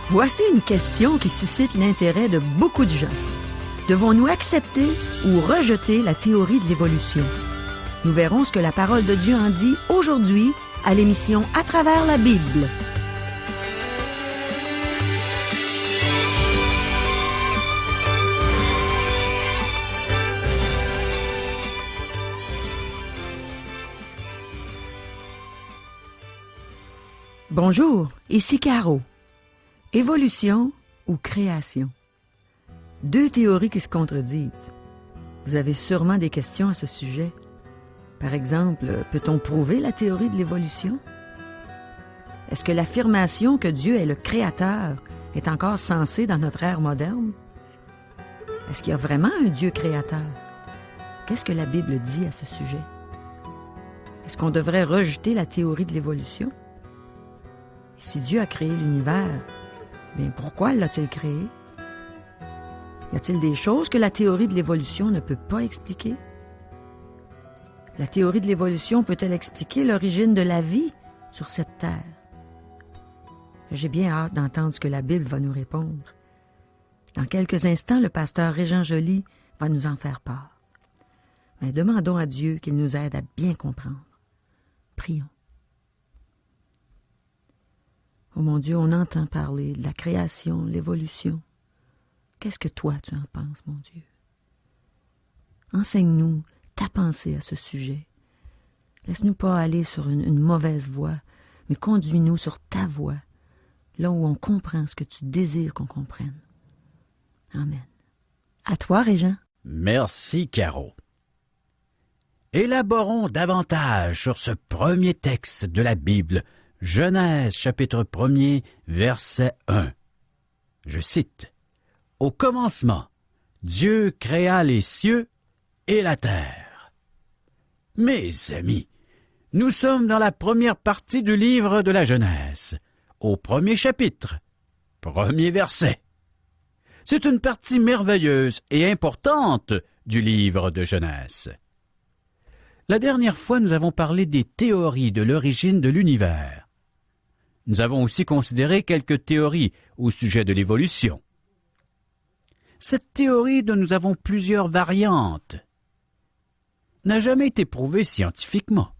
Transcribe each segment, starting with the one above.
Voici une question qui suscite l'intérêt de beaucoup de gens. Devons-nous accepter ou rejeter la théorie de l'évolution? Nous verrons ce que la parole de Dieu en dit aujourd'hui à l'émission À travers la Bible. Bonjour, ici Caro. Évolution ou création? Deux théories qui se contredisent. Vous avez sûrement des questions à ce sujet. Par exemple, peut-on prouver la théorie de l'évolution? Est-ce que l'affirmation que Dieu est le créateur est encore sensée dans notre ère moderne? Est-ce qu'il y a vraiment un Dieu créateur? Qu'est-ce que la Bible dit à ce sujet? Est-ce qu'on devrait rejeter la théorie de l'évolution? Si Dieu a créé l'univers, bien pourquoi l'a-t-il créé? Y a-t-il des choses que la théorie de l'évolution ne peut pas expliquer? La théorie de l'évolution peut-elle expliquer l'origine de la vie sur cette terre? J'ai bien hâte d'entendre ce que la Bible va nous répondre. Dans quelques instants, le pasteur Régent Joly va nous en faire part. Mais demandons à Dieu qu'il nous aide à bien comprendre. Prions. Oh mon Dieu, on entend parler de la création, l'évolution. Qu'est-ce que toi tu en penses, mon Dieu? Enseigne-nous ta pensée à ce sujet. Laisse-nous pas aller sur une mauvaise voie, mais conduis-nous sur ta voie, là où on comprend ce que tu désires qu'on comprenne. Amen. À toi, Régent. Merci, Caro. Élaborons davantage sur ce premier texte de la Bible, Genèse, chapitre 1er, verset 1. Je cite. « Au commencement, Dieu créa les cieux et la terre. » Mes amis, nous sommes dans la première partie du livre de la Genèse, au premier chapitre, premier verset. C'est une partie merveilleuse et importante du livre de Genèse. La dernière fois, nous avons parlé des théories de l'origine de l'univers. Nous avons aussi considéré quelques théories au sujet de l'évolution. Cette théorie dont nous avons plusieurs variantes n'a jamais été prouvée scientifiquement.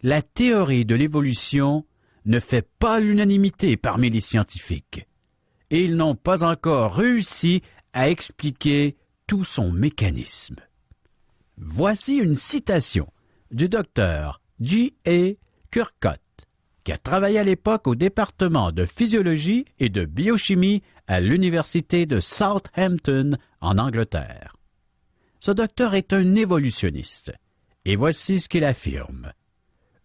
La théorie de l'évolution ne fait pas l'unanimité parmi les scientifiques et ils n'ont pas encore réussi à expliquer tout son mécanisme. Voici une citation du docteur J.A. Kurkot, qui a travaillé à l'époque au département de physiologie et de biochimie à l'université de Southampton en Angleterre. Ce docteur est un évolutionniste, et voici ce qu'il affirme.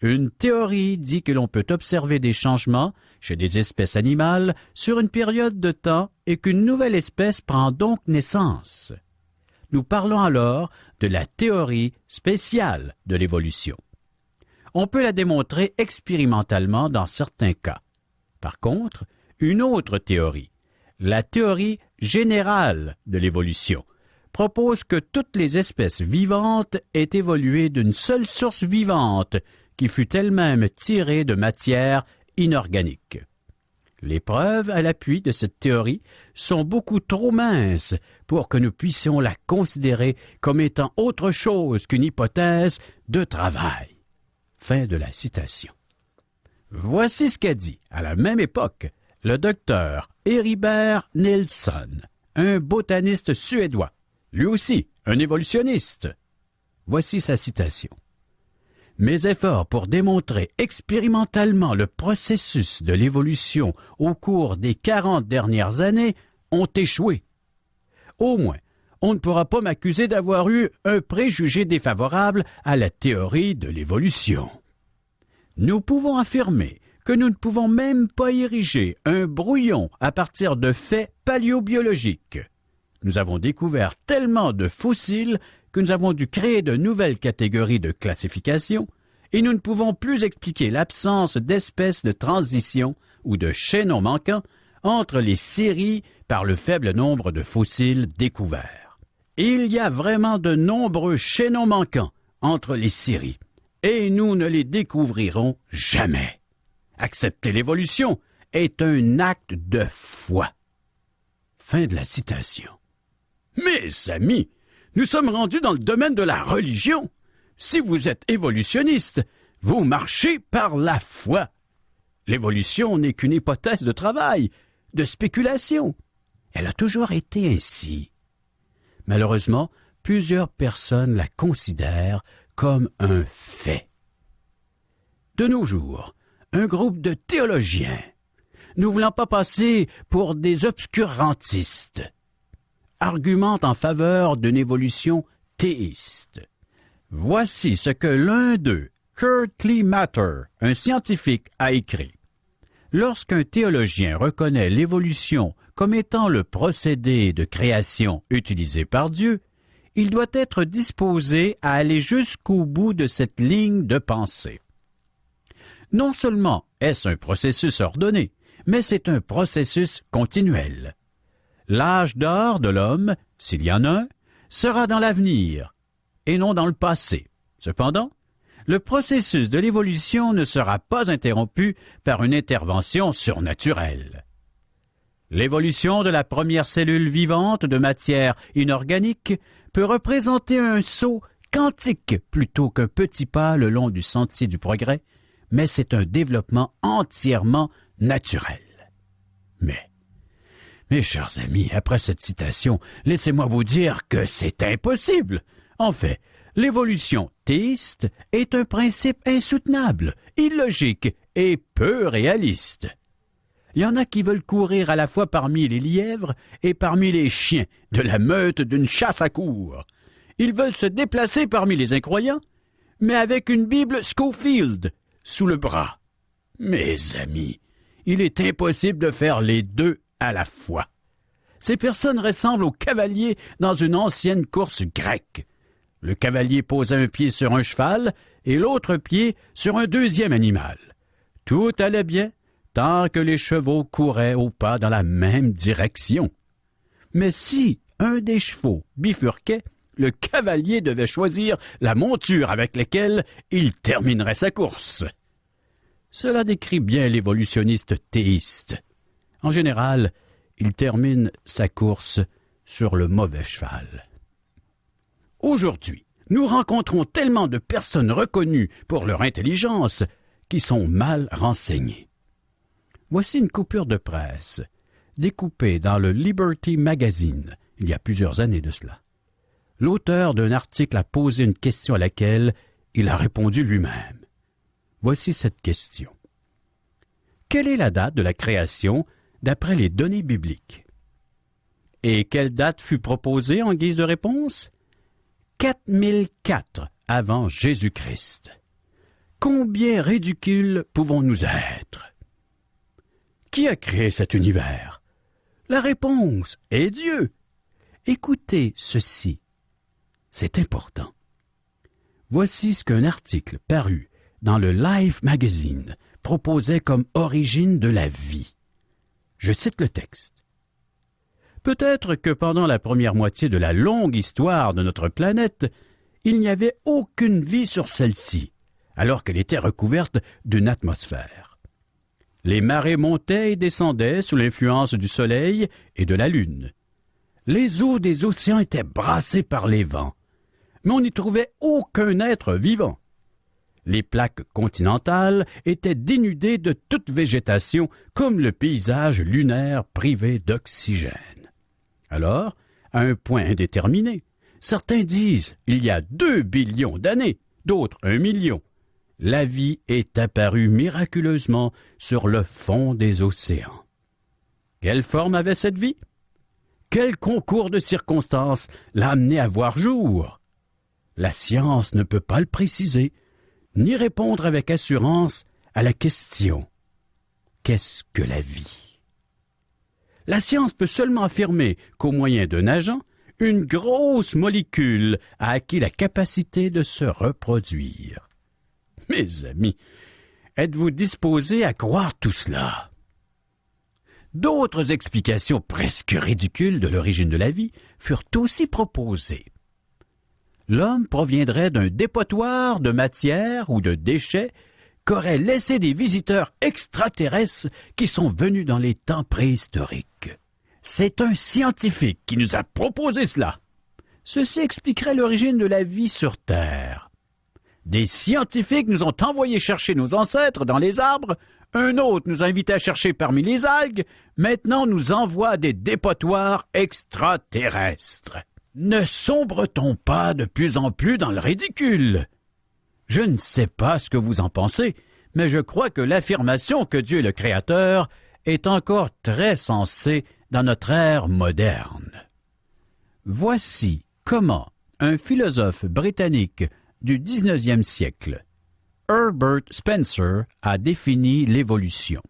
Une théorie dit que l'on peut observer des changements chez des espèces animales sur une période de temps et qu'une nouvelle espèce prend donc naissance. Nous parlons alors de la théorie spéciale de l'évolution. On peut la démontrer expérimentalement dans certains cas. Par contre, une autre théorie, la théorie générale de l'évolution, propose que toutes les espèces vivantes aient évolué d'une seule source vivante qui fut elle-même tirée de matière inorganique. Les preuves à l'appui de cette théorie sont beaucoup trop minces pour que nous puissions la considérer comme étant autre chose qu'une hypothèse de travail. Fin de la citation. Voici ce qu'a dit, à la même époque, le docteur Heribert Nilsson, un botaniste suédois, lui aussi un évolutionniste. Voici sa citation. « Mes efforts pour démontrer expérimentalement le processus de l'évolution au cours des 40 dernières années ont échoué. Au moins, on ne pourra pas m'accuser d'avoir eu un préjugé défavorable à la théorie de l'évolution. Nous pouvons affirmer que nous ne pouvons même pas ériger un brouillon à partir de faits paléobiologiques. Nous avons découvert tellement de fossiles que nous avons dû créer de nouvelles catégories de classification et nous ne pouvons plus expliquer l'absence d'espèces de transition ou de chaînons manquants entre les séries par le faible nombre de fossiles découverts. Il y a vraiment de nombreux chaînons manquants entre les séries, et nous ne les découvrirons jamais. Accepter l'évolution est un acte de foi. » Fin de la citation. Mes amis, nous sommes rendus dans le domaine de la religion. Si vous êtes évolutionniste, vous marchez par la foi. L'évolution n'est qu'une hypothèse de travail, de spéculation. Elle a toujours été ainsi. Malheureusement, plusieurs personnes la considèrent comme un fait. De nos jours, un groupe de théologiens, ne voulant pas passer pour des obscurantistes, argumentent en faveur d'une évolution théiste. Voici ce que l'un d'eux, Curtly Matter, un scientifique, a écrit. Lorsqu'un théologien reconnaît l'évolution comme étant le procédé de création utilisé par Dieu, il doit être disposé à aller jusqu'au bout de cette ligne de pensée. Non seulement est-ce un processus ordonné, mais c'est un processus continuel. L'âge d'or de l'homme, s'il y en a un, sera dans l'avenir et non dans le passé. Cependant, le processus de l'évolution ne sera pas interrompu par une intervention surnaturelle. L'évolution de la première cellule vivante de matière inorganique peut représenter un saut quantique plutôt qu'un petit pas le long du sentier du progrès, mais c'est un développement entièrement naturel. Mais, mes chers amis, après cette citation, laissez-moi vous dire que c'est impossible. En fait, l'évolution théiste est un principe insoutenable, illogique et peu réaliste. Il y en a qui veulent courir à la fois parmi les lièvres et parmi les chiens de la meute d'une chasse à courre. Ils veulent se déplacer parmi les incroyants, mais avec une Bible Scofield sous le bras. Mes amis, il est impossible de faire les deux à la fois. Ces personnes ressemblent aux cavaliers dans une ancienne course grecque. Le cavalier posait un pied sur un cheval et l'autre pied sur un deuxième animal. Tout allait bien tant que les chevaux couraient au pas dans la même direction. Mais si un des chevaux bifurquait, le cavalier devait choisir la monture avec laquelle il terminerait sa course. Cela décrit bien l'évolutionniste théiste. En général, il termine sa course sur le mauvais cheval. Aujourd'hui, nous rencontrons tellement de personnes reconnues pour leur intelligence qui sont mal renseignées. Voici une coupure de presse, découpée dans le Liberty Magazine, il y a plusieurs années de cela. L'auteur d'un article a posé une question à laquelle il a répondu lui-même. Voici cette question. Quelle est la date de la création d'après les données bibliques? Et quelle date fut proposée en guise de réponse? 4004 avant Jésus-Christ. Combien ridicules pouvons-nous être? Qui a créé cet univers? La réponse est Dieu. Écoutez ceci. C'est important. Voici ce qu'un article paru dans le Life Magazine proposait comme origine de la vie. Je cite le texte. Peut-être que pendant la première moitié de la longue histoire de notre planète, il n'y avait aucune vie sur celle-ci, alors qu'elle était recouverte d'une atmosphère. Les marées montaient et descendaient sous l'influence du soleil et de la lune. Les eaux des océans étaient brassées par les vents, mais on n'y trouvait aucun être vivant. Les plaques continentales étaient dénudées de toute végétation, comme le paysage lunaire privé d'oxygène. Alors, à un point indéterminé, certains disent il y a 2 billions d'années, d'autres 1 million. La vie est apparue miraculeusement sur le fond des océans. Quelle forme avait cette vie? Quel concours de circonstances l'a amené à voir jour? La science ne peut pas le préciser, ni répondre avec assurance à la question « Qu'est-ce que la vie ?» La science peut seulement affirmer qu'au moyen d'un agent, une grosse molécule a acquis la capacité de se reproduire. Mes amis, êtes-vous disposés à croire tout cela? D'autres explications presque ridicules de l'origine de la vie furent aussi proposées. L'homme proviendrait d'un dépotoir de matière ou de déchets qu'aurait laissé des visiteurs extraterrestres qui sont venus dans les temps préhistoriques. C'est un scientifique qui nous a proposé cela. Ceci expliquerait l'origine de la vie sur Terre. Des scientifiques nous ont envoyé chercher nos ancêtres dans les arbres, un autre nous a invités à chercher parmi les algues, maintenant nous envoie des dépotoirs extraterrestres. Ne sombre-t-on pas de plus en plus dans le ridicule? Je ne sais pas ce que vous en pensez, mais je crois que l'affirmation que Dieu est le Créateur est encore très sensée dans notre ère moderne. Voici comment un philosophe britannique du 19e siècle, Herbert Spencer, a défini l'évolution.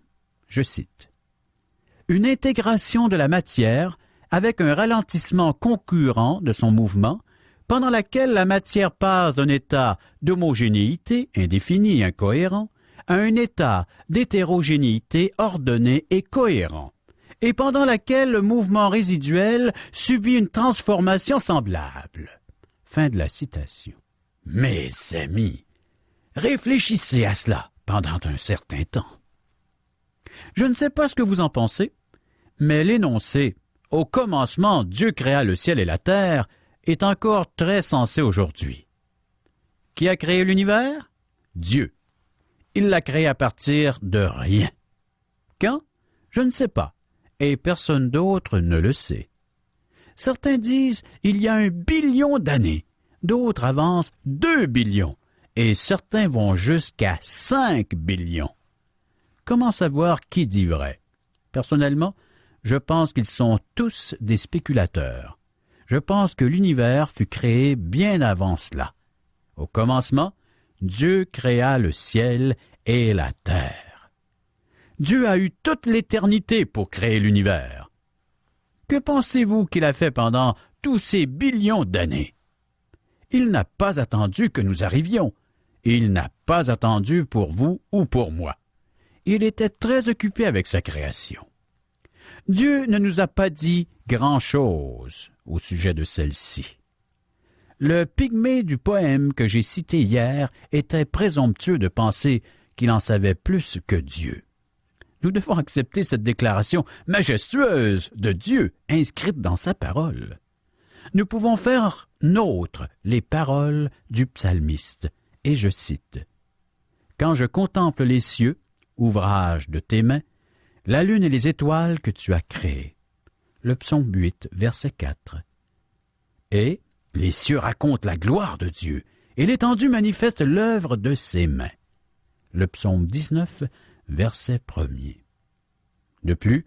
Je cite. « Une intégration de la matière avec un ralentissement concurrent de son mouvement, pendant laquelle la matière passe d'un état d'homogénéité indéfinie et incohérent à un état d'hétérogénéité ordonné et cohérent, et pendant laquelle le mouvement résiduel subit une transformation semblable. » Fin de la citation. Mes amis, réfléchissez à cela pendant un certain temps. Je ne sais pas ce que vous en pensez, mais l'énoncé « Au commencement, Dieu créa le ciel et la terre » est encore très sensé aujourd'hui. Qui a créé l'univers? Dieu. Il l'a créé à partir de rien. Quand? Je ne sais pas, et personne d'autre ne le sait. Certains disent il y a 1 billion d'années, d'autres avancent 2 billions, et certains vont jusqu'à 5 billions. Comment savoir qui dit vrai? Personnellement, je pense qu'ils sont tous des spéculateurs. Je pense que l'univers fut créé bien avant cela. Au commencement, Dieu créa le ciel et la terre. Dieu a eu toute l'éternité pour créer l'univers. Que pensez-vous qu'il a fait pendant tous ces billions d'années? Il n'a pas attendu que nous arrivions. Il n'a pas attendu pour vous ou pour moi. Il était très occupé avec sa création. Dieu ne nous a pas dit grand-chose au sujet de celle-ci. Le pygmée du poème que j'ai cité hier était présomptueux de penser qu'il en savait plus que Dieu. Nous devons accepter cette déclaration majestueuse de Dieu inscrite dans sa parole. Nous pouvons faire nôtres les paroles du psalmiste, et je cite « Quand je contemple les cieux, ouvrage de tes mains, la lune et les étoiles que tu as créées. » Le psaume 8, verset 4. Et les cieux racontent la gloire de Dieu, et l'étendue manifeste l'œuvre de ses mains. Le psaume 19, verset 1er. De plus,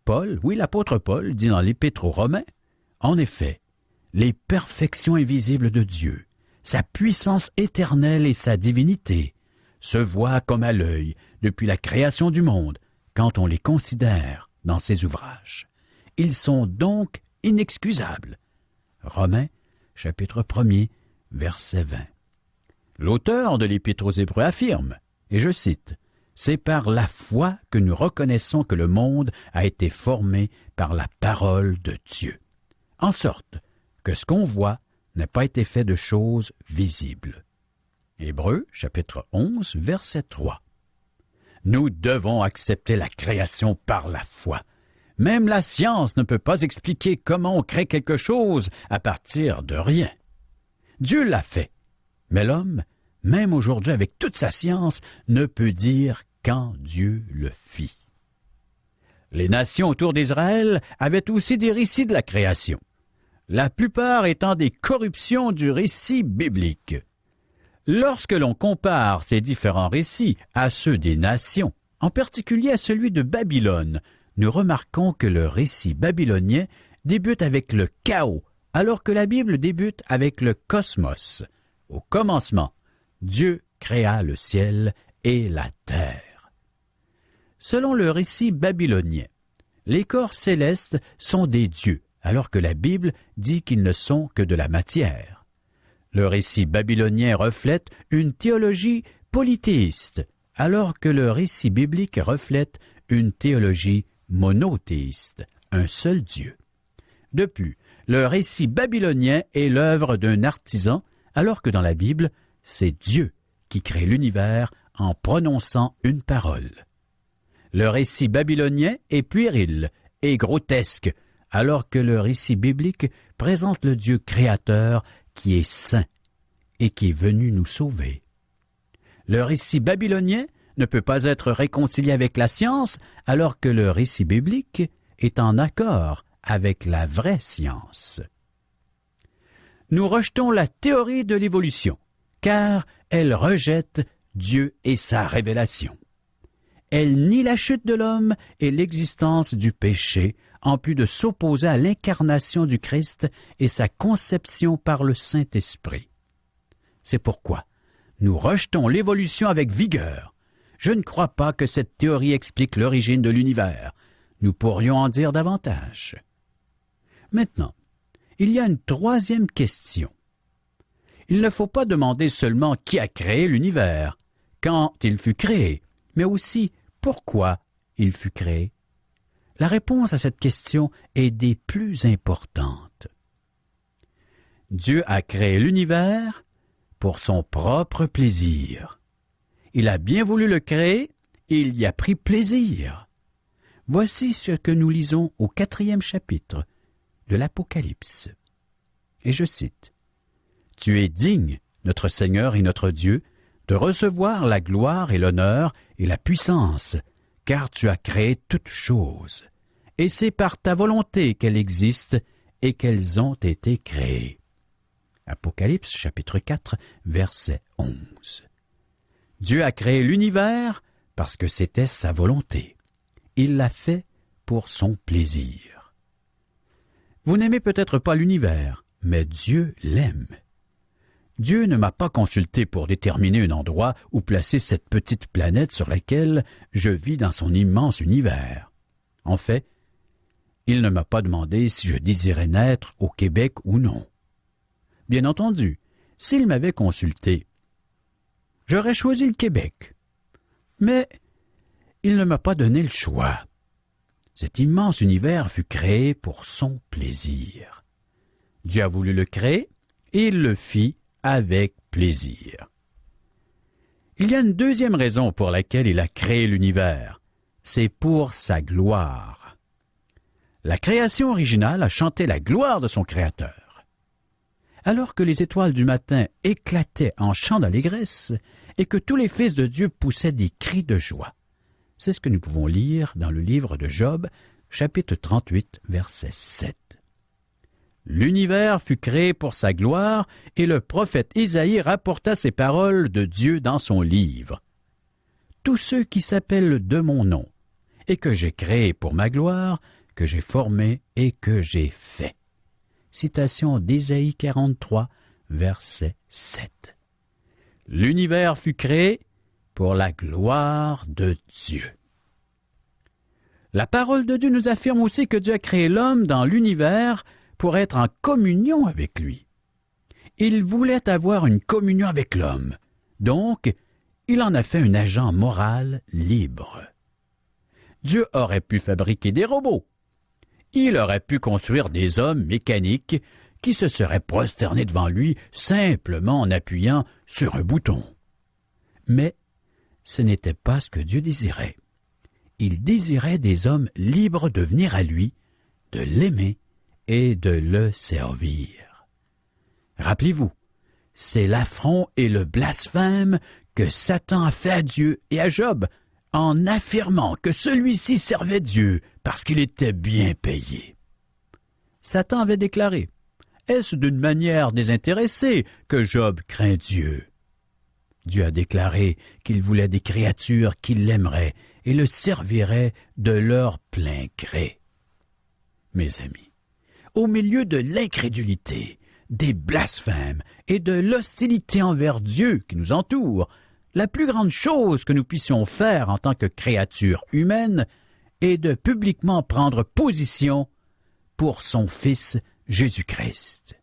Paul, oui l'apôtre Paul, dit dans l'Épître aux Romains, en effet, les perfections invisibles de Dieu, sa puissance éternelle et sa divinité, se voient comme à l'œil depuis la création du monde, quand on les considère dans ses ouvrages. Ils sont donc inexcusables. Romains, chapitre 1er, verset 20. L'auteur de l'Épître aux Hébreux affirme, et je cite, « C'est par la foi que nous reconnaissons que le monde a été formé par la parole de Dieu, en sorte que ce qu'on voit n'a pas été fait de choses visibles. » Hébreux, chapitre 11, verset 3. Nous devons accepter la création par la foi. Même la science ne peut pas expliquer comment on crée quelque chose à partir de rien. Dieu l'a fait, mais l'homme, même aujourd'hui avec toute sa science, ne peut dire quand Dieu le fit. Les nations autour d'Israël avaient aussi des récits de la création, la plupart étant des corruptions du récit biblique. Lorsque l'on compare ces différents récits à ceux des nations, en particulier à celui de Babylone, nous remarquons que le récit babylonien débute avec le chaos, alors que la Bible débute avec le cosmos. Au commencement, Dieu créa le ciel et la terre. Selon le récit babylonien, les corps célestes sont des dieux, alors que la Bible dit qu'ils ne sont que de la matière. Le récit babylonien reflète une théologie polythéiste, alors que le récit biblique reflète une théologie monothéiste, un seul Dieu. De plus, le récit babylonien est l'œuvre d'un artisan, alors que dans la Bible, c'est Dieu qui crée l'univers en prononçant une parole. Le récit babylonien est puéril et grotesque, alors que le récit biblique présente le Dieu créateur qui est saint et qui est venu nous sauver. Le récit babylonien ne peut pas être réconcilié avec la science, alors que le récit biblique est en accord avec la vraie science. Nous rejetons la théorie de l'évolution, car elle rejette Dieu et sa révélation. Elle nie la chute de l'homme et l'existence du péché, en plus de s'opposer à l'incarnation du Christ et sa conception par le Saint-Esprit. C'est pourquoi nous rejetons l'évolution avec vigueur. Je ne crois pas que cette théorie explique l'origine de l'univers. Nous pourrions en dire davantage. Maintenant, il y a une troisième question. Il ne faut pas demander seulement qui a créé l'univers, quand il fut créé, mais aussi pourquoi il fut créé. La réponse à cette question est des plus importantes. Dieu a créé l'univers pour son propre plaisir. Il a bien voulu le créer et il y a pris plaisir. Voici ce que nous lisons au 4e chapitre de l'Apocalypse. Et je cite, « Tu es digne, notre Seigneur et notre Dieu, de recevoir la gloire et l'honneur et la puissance, car tu as créé toutes choses, et c'est par ta volonté qu'elles existent et qu'elles ont été créées. » Apocalypse chapitre 4, verset 11. Dieu a créé l'univers parce que c'était sa volonté. Il l'a fait pour son plaisir. Vous n'aimez peut-être pas l'univers, mais Dieu l'aime. Dieu ne m'a pas consulté pour déterminer un endroit où placer cette petite planète sur laquelle je vis dans son immense univers. En fait, il ne m'a pas demandé si je désirais naître au Québec ou non. Bien entendu, s'il m'avait consulté, j'aurais choisi le Québec. Mais il ne m'a pas donné le choix. Cet immense univers fut créé pour son plaisir. Dieu a voulu le créer et il le fit avec plaisir. Il y a une deuxième raison pour laquelle il a créé l'univers. C'est pour sa gloire. La création originale a chanté la gloire de son Créateur. Alors que les étoiles du matin éclataient en chants d'allégresse et que tous les fils de Dieu poussaient des cris de joie. C'est ce que nous pouvons lire dans le livre de Job, chapitre 38, verset 7. L'univers fut créé pour sa gloire et le prophète Isaïe rapporta ces paroles de Dieu dans son livre. « Tous ceux qui s'appellent de mon nom et que j'ai créés pour ma gloire, que j'ai formés et que j'ai fait. » Citation d'Ésaïe 43, verset 7. L'univers fut créé pour la gloire de Dieu. La parole de Dieu nous affirme aussi que Dieu a créé l'homme dans l'univers pour être en communion avec lui. Il voulait avoir une communion avec l'homme, donc il en a fait un agent moral libre. Dieu aurait pu fabriquer des robots. Il aurait pu construire des hommes mécaniques qui se seraient prosternés devant lui simplement en appuyant sur un bouton. Mais ce n'était pas ce que Dieu désirait. Il désirait des hommes libres de venir à lui, de l'aimer et de le servir. Rappelez-vous, c'est l'affront et le blasphème que Satan a fait à Dieu et à Job en affirmant que celui-ci servait Dieu parce qu'il était bien payé. Satan avait déclaré « Est-ce d'une manière désintéressée que Job craint Dieu ?» Dieu a déclaré qu'il voulait des créatures qui l'aimeraient et le serviraient de leur plein gré. Mes amis, au milieu de l'incrédulité, des blasphèmes et de l'hostilité envers Dieu qui nous entoure, la plus grande chose que nous puissions faire en tant que créatures humaines est de publiquement prendre position pour son Fils Jésus-Christ.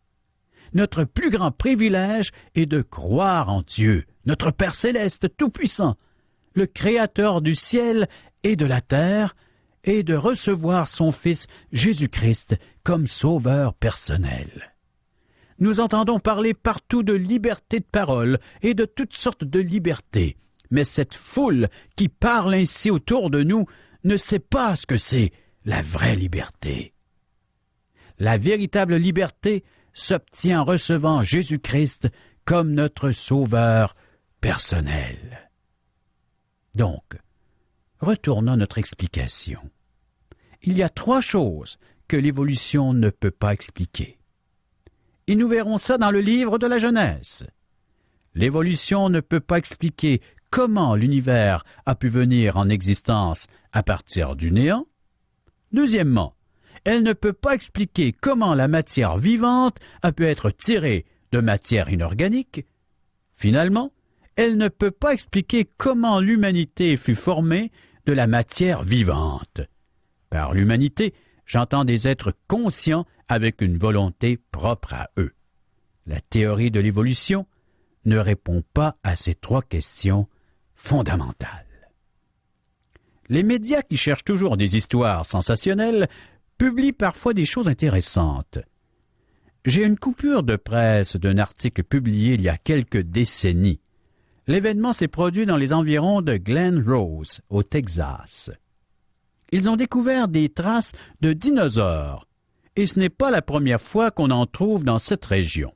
Notre plus grand privilège est de croire en Dieu, notre Père céleste tout-puissant, le Créateur du ciel et de la terre, et de recevoir son Fils Jésus-Christ comme sauveur personnel. Nous entendons parler partout de liberté de parole et de toutes sortes de libertés, Mais cette foule qui parle ainsi autour de nous ne sait pas ce que c'est la vraie liberté. La véritable liberté s'obtient en recevant Jésus-Christ comme notre sauveur personnel. Donc, retournons à notre explication. Il y a 3 choses que l'évolution ne peut pas expliquer. Et nous verrons ça dans le livre de la Genèse. L'évolution ne peut pas expliquer comment l'univers a pu venir en existence à partir du néant. Deuxièmement, elle ne peut pas expliquer comment la matière vivante a pu être tirée de matière inorganique. Finalement, elle ne peut pas expliquer comment l'humanité fut formée de la matière vivante. Par l'humanité, j'entends des êtres conscients avec une volonté propre à eux. La théorie de l'évolution ne répond pas à ces 3 questions fondamentales. Les médias qui cherchent toujours des histoires sensationnelles publient parfois des choses intéressantes. J'ai une coupure de presse d'un article publié il y a quelques décennies. L'événement s'est produit dans les environs de Glen Rose, au Texas. Ils ont découvert des traces de dinosaures, et ce n'est pas la première fois qu'on en trouve dans cette région.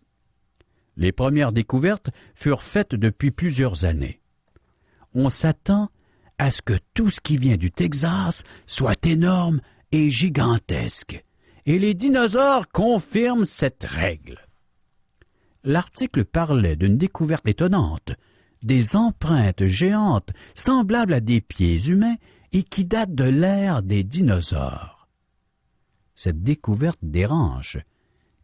Les premières découvertes furent faites depuis plusieurs années. On s'attend à ce que tout ce qui vient du Texas soit énorme et gigantesque, et les dinosaures confirment cette règle. L'article parlait d'une découverte étonnante, des empreintes géantes semblables à des pieds humains et qui datent de l'ère des dinosaures. Cette découverte dérange,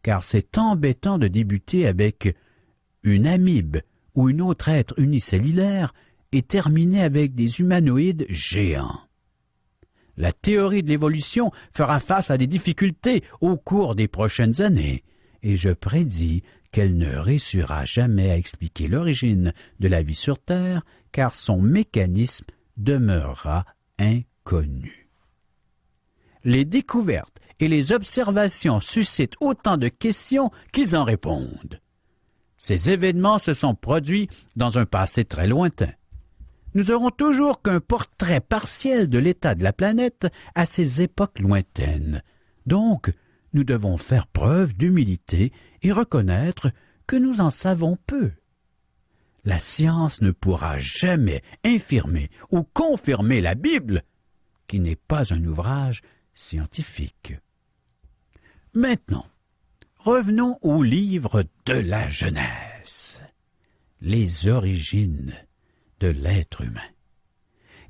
car c'est embêtant de débuter avec une amibe ou un autre être unicellulaire et terminer avec des humanoïdes géants. La théorie de l'évolution fera face à des difficultés au cours des prochaines années, et je prédis qu'elle ne réussira jamais à expliquer l'origine de la vie sur Terre, car son mécanisme demeurera inconnu. Les découvertes et les observations suscitent autant de questions qu'ils en répondent. Ces événements se sont produits dans un passé très lointain. Nous n'aurons toujours qu'un portrait partiel de l'état de la planète à ces époques lointaines. Donc, nous devons faire preuve d'humilité et reconnaître que nous en savons peu. La science ne pourra jamais infirmer ou confirmer la Bible, qui n'est pas un ouvrage scientifique. Maintenant, revenons au livre de la Genèse, les origines de l'être humain.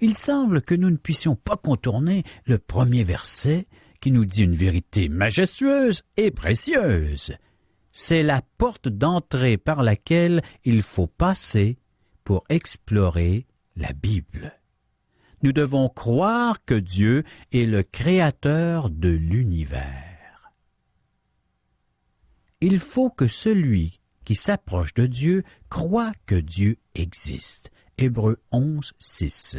Il semble que nous ne puissions pas contourner le premier verset qui nous dit une vérité majestueuse et précieuse. C'est la porte d'entrée par laquelle il faut passer pour explorer la Bible. Nous devons croire que Dieu est le créateur de l'univers. Il faut que celui qui s'approche de Dieu croit que Dieu existe. Hébreux 11, 6.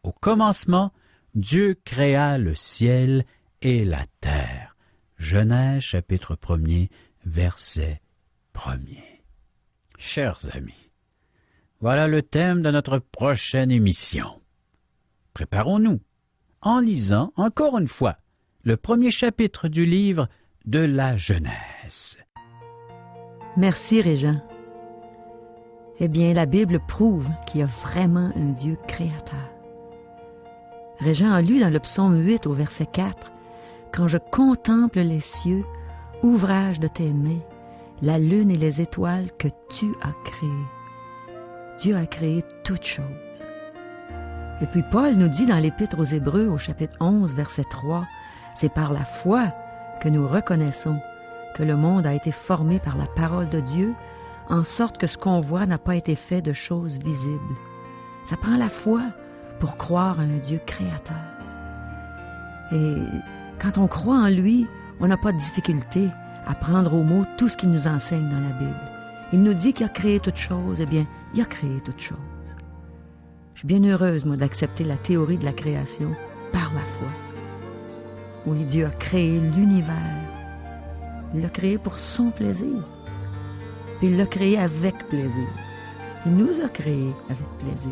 Au commencement, Dieu créa le ciel et la terre. Genèse chapitre 1er, verset 1er. Chers amis, voilà le thème de notre prochaine émission. Préparons-nous en lisant encore une fois le premier chapitre du livre de la Genèse. Merci, Régent. Eh bien, la Bible prouve qu'il y a vraiment un Dieu créateur. Régent a lu dans le psaume 8 au verset 4, « Quand je contemple les cieux, ouvrage de tes mains, la lune et les étoiles que tu as créées. » Dieu a créé toutes choses. Et puis Paul nous dit dans l'Épître aux Hébreux au chapitre 11, verset 3, « C'est par la foi que nous reconnaissons que le monde a été formé par la parole de Dieu, en sorte que ce qu'on voit n'a pas été fait de choses visibles. » Ça prend la foi pour croire à un Dieu créateur. Et quand on croit en lui, on n'a pas de difficulté à prendre au mot tout ce qu'il nous enseigne dans la Bible. Il nous dit qu'il a créé toutes choses, eh bien, il a créé toutes choses. Je suis bien heureuse, moi, d'accepter la théorie de la création par la foi. Oui, Dieu a créé l'univers. Il l'a créé pour son plaisir. Puis il l'a créé avec plaisir. Il nous a créés avec plaisir.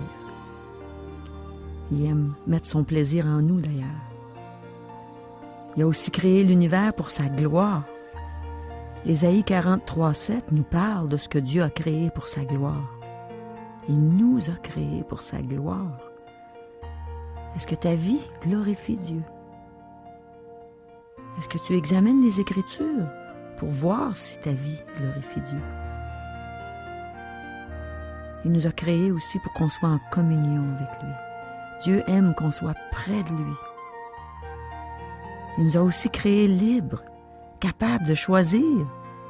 Il aime mettre son plaisir en nous, d'ailleurs. Il a aussi créé l'univers pour sa gloire. Ésaïe 43:7 nous parle de ce que Dieu a créé pour sa gloire. Il nous a créés pour sa gloire. Est-ce que ta vie glorifie Dieu? Est-ce que tu examines les Écritures pour voir si ta vie glorifie Dieu? Il nous a créés aussi pour qu'on soit en communion avec lui. Dieu aime qu'on soit près de lui. Il nous a aussi créés libres, capables de choisir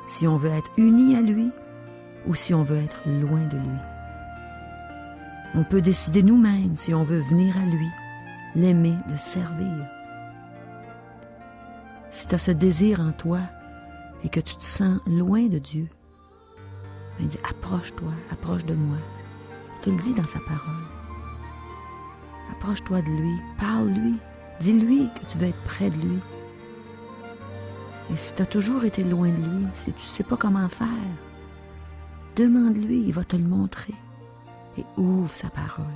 si on veut être unis à lui ou si on veut être loin de lui. On peut décider nous-mêmes si on veut venir à lui, l'aimer, le servir. Si tu as ce désir en toi et que tu te sens loin de Dieu, il dit, approche-toi, approche de moi. Il te le dit dans sa parole. Approche-toi de lui, parle-lui, dis-lui que tu veux être près de lui. Et si tu as toujours été loin de lui, si tu ne sais pas comment faire, demande-lui, il va te le montrer. Et ouvre sa parole.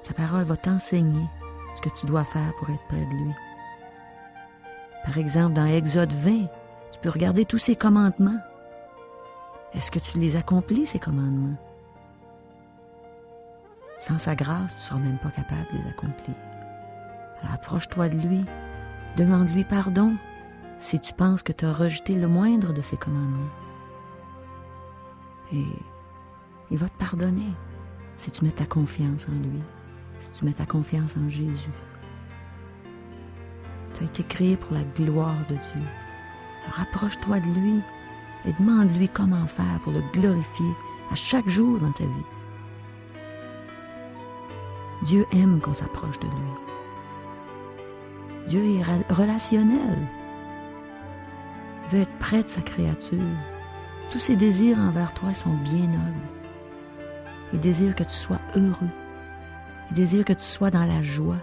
Sa parole va t'enseigner ce que tu dois faire pour être près de lui. Par exemple, dans Exode 20, tu peux regarder tous ses commandements. Est-ce que tu les accomplis, ces commandements? Sans sa grâce, tu ne seras même pas capable de les accomplir. Alors approche-toi de lui, demande-lui pardon si tu penses que tu as rejeté le moindre de ses commandements. Et il va te pardonner si tu mets ta confiance en lui, si tu mets ta confiance en Jésus. Tu as été créé pour la gloire de Dieu. Alors approche-toi de lui et demande-lui comment faire pour le glorifier à chaque jour dans ta vie. Dieu aime qu'on s'approche de lui. Dieu est relationnel. Il veut être près de sa créature. Tous ses désirs envers toi sont bien nobles. Il désire que tu sois heureux. Il désire que tu sois dans la joie.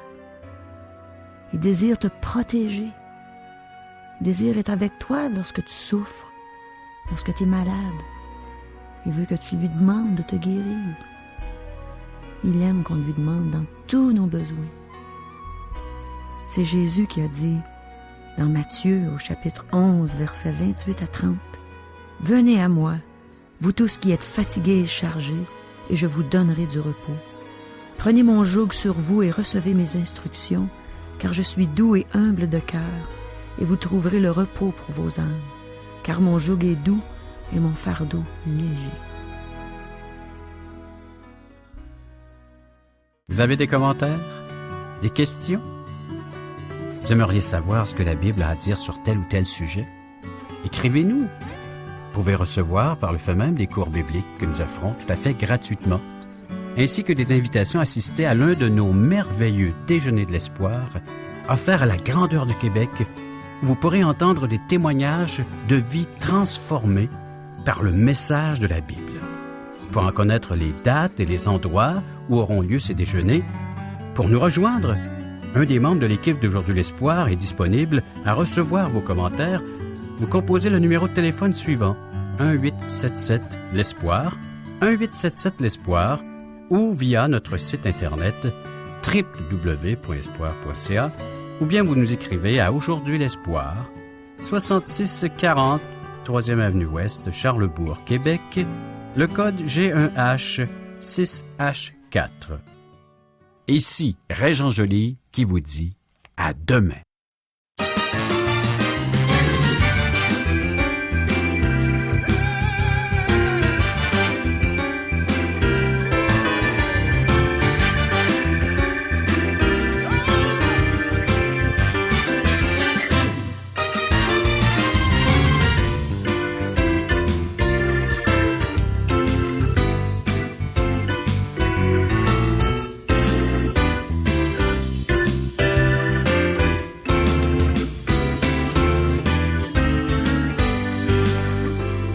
Il désire te protéger. Il désire être avec toi lorsque tu souffres, lorsque tu es malade. Il veut que tu lui demandes de te guérir. Il aime qu'on lui demande dans tous nos besoins. C'est Jésus qui a dit dans Matthieu au chapitre 11, versets 28 à 30, « Venez à moi, vous tous qui êtes fatigués et chargés, et je vous donnerai du repos. Prenez mon joug sur vous et recevez mes instructions, car je suis doux et humble de cœur, et vous trouverez le repos pour vos âmes, car mon joug est doux et mon fardeau léger. » Vous avez des commentaires? Des questions? Vous aimeriez savoir ce que la Bible a à dire sur tel ou tel sujet? Écrivez-nous. Vous pouvez recevoir par le fait même des cours bibliques que nous offrons tout à fait gratuitement, ainsi que des invitations à assister à l'un de nos merveilleux déjeuners de l'espoir, offerts à la grandeur du Québec, où vous pourrez entendre des témoignages de vie transformées par le message de la Bible. Pour en connaître les dates et les endroits où auront lieu ces déjeuners, pour nous rejoindre, un des membres de l'équipe d'Aujourd'hui l'Espoir est disponible à recevoir vos commentaires. Vous composez le numéro de téléphone suivant, 1-877-l'Espoir, 1-877-l'Espoir, ou via notre site Internet www.espoir.ca, ou bien vous nous écrivez à Aujourd'hui l'Espoir, 6640 3e Avenue Ouest, Charlebourg, Québec, le code G1H 6H4. Ici, Régent Joly qui vous dit à demain.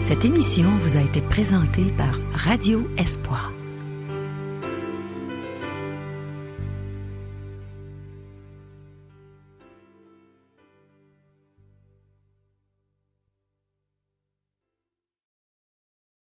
Cette émission vous a été présentée par Radio Espoir.